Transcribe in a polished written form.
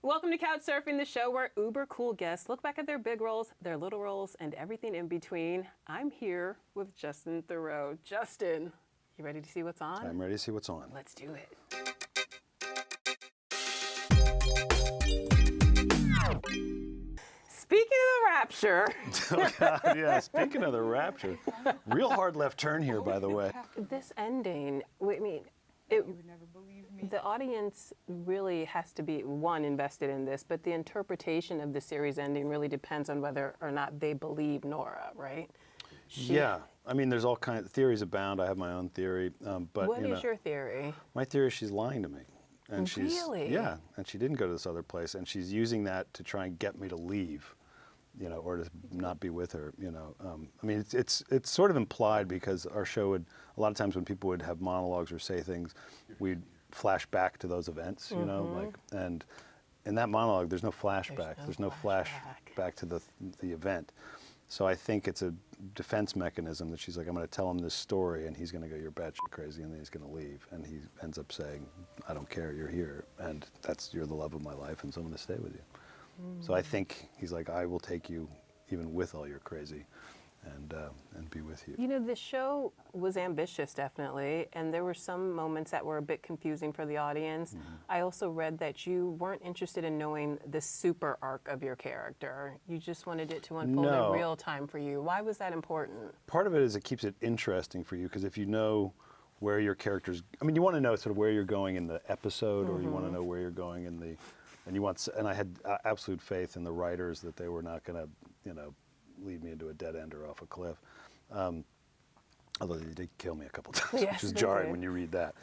Welcome to Couch Surfing, the show where uber cool guests look back at their big roles, their little roles, and everything in between. I'm here with Justin Theroux. Justin, you ready to see what's on? I'm ready to see what's on. Let's do it. Speaking of the rapture. Oh, God, yeah. Speaking of the rapture, real hard left turn here, by the way. This ending, I mean, You would never believe me. the audience really has to be, one, invested in this, but the interpretation of the series ending really depends on whether or not they believe Nora, right? Yeah. I mean, there's all kinds of theories abound. I have my own theory. But What is your theory? My theory is she's lying to me. And she's, Really? Yeah. And she didn't go to this other place. And she's using that to try and get me to leave, or to not be with her, I mean, it's sort of implied because our show would, a lot of times when people would have monologues or say things, we'd flash back to those events, and in that monologue, there's no flashback. There's no flash back to the event. So I think it's a defense mechanism that she's like, I'm going to tell him this story, and he's going to go, you're batshit crazy, and then he's going to leave. And he ends up saying, I don't care, you're here, and you're the love of my life, and so I'm going to stay with you. So I think he's like, I will take you even with all your crazy and be with you. You know, the show was ambitious, definitely, and there were some moments that were a bit confusing for the audience. I also read that you weren't interested in knowing the super arc of your character. You just wanted it to unfold in real time for you. Why was that important? Part of it is it keeps it interesting for you, because if you know where your character's, I mean, you want to know sort of where you're going in the episode, or you want to know where you're going in the, and I had absolute faith in the writers that they were not going to, lead me into a dead end or off a cliff. Although they did kill me a couple times, Yes, which is they jarring did. when you read that.